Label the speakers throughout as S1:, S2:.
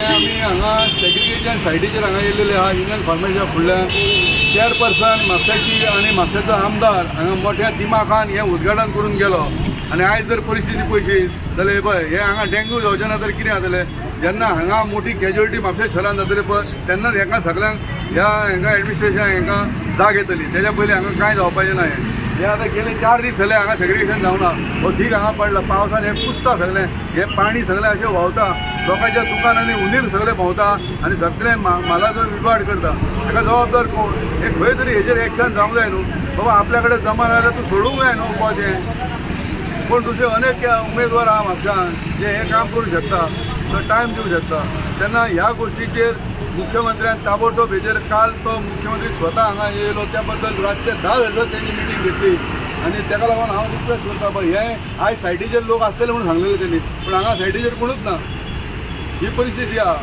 S1: आमी हांगा सेग्रिगेशन सायटीचेर हांगा येयलेले आहा युनियन फार्मर्सच्या फुडल्यान चेअरपर्सन म्हापशाची आनी म्हापशाचो आमदार हांगा मोठ्या दिमाखान हें उद्घाटन करून गेलो आनी आयज जर परिस्थिती पळयशी जाल्यार पळय हे हांगा डेंग्यू जावचें ना तर कितें जातलें जेन्ना हांगा मोठी कॅज्युअलिटी म्हापशा शहरान जातली पळय तेन्नाच हेका सगळ्यांक ह्या हांगा एडमिनिस्ट्रेशन हेंका जाग येतली तेच्या पयलीं हांगा कांय जावपाचें ना हे आतां गेले 4 दीस जाले हांगा सेग्रिगेशन जावना हो धीग हांगा पडला पावसान हें पुसता सगळें हें पाणी सगळें अशें व्हांवता लोकांच्या दुकानांनी उंदीर सगळे भोंवता आनी सगळें मालाचो विबाड करता हाका जबाबदार कोण हे खंय तरी हेजेर एक्शन जावंक जाय न्हू बाबा आपल्या कडेन जमा जाल्यार तूं सोडूंक जाय न्हू वचपाचें पूण दुसरे अनेक उमेदवार आहा म्हापशान जे हें काम करूंक शकता तो टायम दिवंक शकता तेन्ना ह्या गोश्टीचेर मुख्यमंत्र्यान ताबडतोब हेजेर काल तो मुख्यमंत्री स्वता हांगा येयलो त्या बद्दल रातचे 10 वेळा तेणी मिटींग घेतली आनी ताका लागून हांव रिक्वेस्ट करता पळय हें आयज सायटीचेर लोक आसतले म्हणून सांगलेले तेणी पूण हांगा सायटीचेर कोणूच ना ही परिस्थिती आहा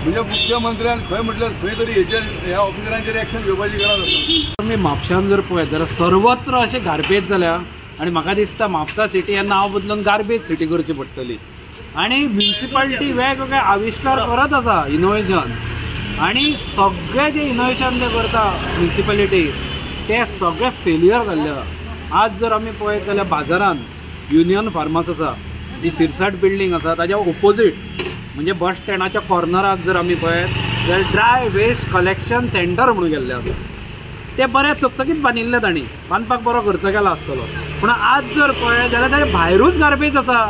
S1: म्हणजे मुख्यमंत्र्यान खंय म्हटल्यार खंय तरी हेजेर ह्या ऑफिसरांचेर एक्शन घेवपाची गरज आसा
S2: आमी म्हापशान जर पळयत जाल्यार सर्वत्र अशें गार्बेज जाल्या आनी म्हाका दिसता म्हापसा सिटी हें नांव बदलून गार्बेज सिटी करची पडटली आनी म्युनिसिपालिटी वेगवेगळे आविश्कार करत आसा इनोवेशन आनी सगळे जे इनोवेशन ते करता म्युनिसिपालिटी ते सगळे फेल्युअर जाल्ले आसा आज जर आमी पळयत जाल्यार बाजारांत युनियन फार्मास आसा जी सिरसाट बिल्डींग आसा ताच्या ओपोजीट म्हणजे बस स्टँडाच्या कॉर्नराक जर आमी पळयत जाल्यार ड्राय वेस्ट कलेक्शन सेंटर म्हणून गेल्ले आसा ते बरे चकचकीत बांदिल्ले तांणी बांदपाक बरो खर्च केला आसतलो पूण आज जर पळयत जाल्यार ताचे भायरूच गार्बेज आसा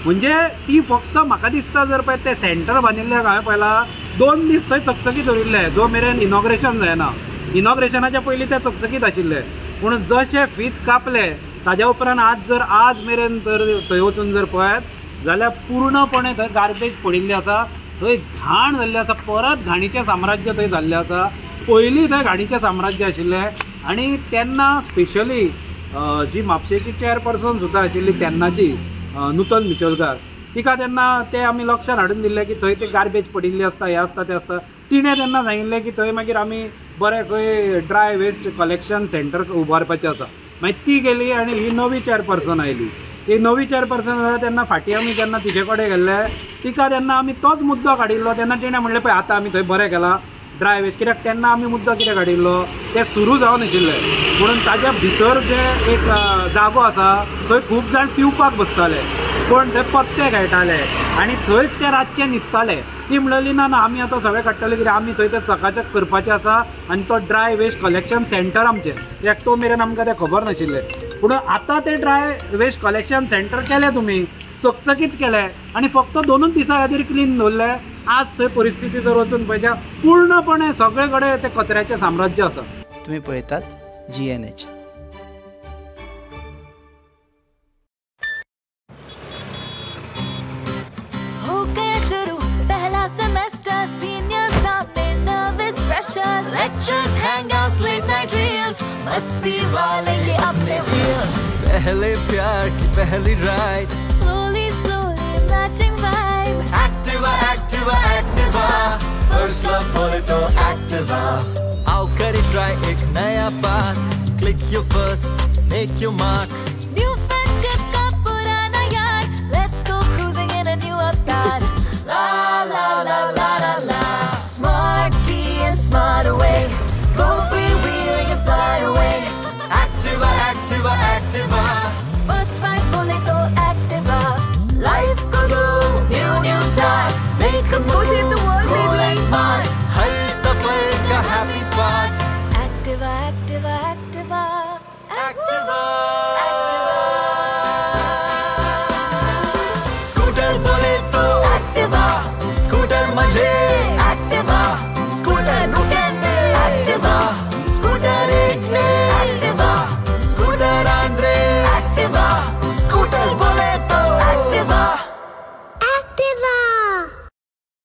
S2: म्हणजे ती फक्त म्हाका दिसता जर पळय ते सेंटर बांदिल्ले हांवें पळयला 2 दीस थंय चकचकीत उरिल्ले जो मेरेन इनॉग्रेशन जायना इनॉग्रेशनाच्या पयलीं ते चकचकीत आशिल्ले पूण जशे फीत कापले ताज्या उपरांत आज मेरेन तर थंय वचून जर पळयत जाल्यार पूर्णपणे थंय गार्बेज पडिल्ली आसा थंय घाण जाल्ली आसा परत घाणीचें साम्राज्य थंय जाल्लें आसा पयलीं थंय घाणीचें साम्राज्य आशिल्लें आनी तेन्ना स्पेशली जी म्हापशेची चेअरपर्सन सुद्दां आशिल्ली तेन्नाची नूतन मिचोलकार तिका तेन्ना ते आमी लक्षांत हाडून दिल्ले की थंय ते गार्बेज पडिल्ली आसता हें आसता तें आसता तिणें तेन्ना सांगिल्लें की थंय मागीर आमी बरें खंय ड्राय वेस्ट कलेक्शन सेंटर उबारपाचें आसा मागीर ती गेली आनी ही नवी चेअरपर्सन आयली ती नवी चेअरपर्सन जाल्यार तेन्ना फाटीं आमी जेन्ना तिचे कडेन गेल्ले तिका तेन्ना आमी तोच मुद्दो काडिल्लो तेन्ना तिणें म्हणलें पळय आतां आमी थंय बरें केलां ड्राय वेस्ट कित्याक तेन्ना आमी मुद्दो कितें काडिल्लो तें सुरू जावन आशिल्लें म्हणून ताज्या भितर जे एक जागो आसा थंय खूब जाण पिवपाक बसताले कोण थंय पत्ते खेळटाले आनी थंयच ते रातचे न्हिदताले ती म्हणलेली ना आमी आतां सगळें काडटले कित्याक आमी थंय तें चकाचक करपाचें आसा आनी तो ड्राय वेस्ट कलेक्शन सेंटर आमचें कित्याक तो मेरेन आमकां तें खबर नाशिल्लें पूण आतां तें ड्राय वेस्ट कलेक्शन सेंटर केलें तुमी चकचकीत केलें आनी फक्त 2 दिसां खातीर क्लीन दवरलें आज थंय परिस्थिती जर वचून पळयच्या पूर्णपणे सगळे कडेन तें कचऱ्याचें साम्राज्य आसा
S3: तुम्ही पळयतात GNH
S4: Lectures, hangouts, late night reels, मस्ती वाले ये अपने wheels.
S5: पहले प्यार की पहली ride.
S4: Slowly, slowly matching vibe.
S5: Activa, Activa, Activa. First love बोले तो Activa. आओ करें try एक नया path. Click your first, make your mark.
S4: New friendship का पुराना यार. Let's go cruising in a new avatar. La la la la la la. Smart key and smart away. Go freewheeling and fly away.
S5: Activa, Activa, Activa.
S4: First ride बोले तो Activa. Life को दो new start. Make a move in the world,
S5: cool and smart. हर सफर का happy part.
S4: Activa, Activa, Activa.
S5: Activa. Scooter बोले तो
S4: Activa.
S5: Scooter मजे.
S4: Activa.
S5: Scooter नु कहते Activa.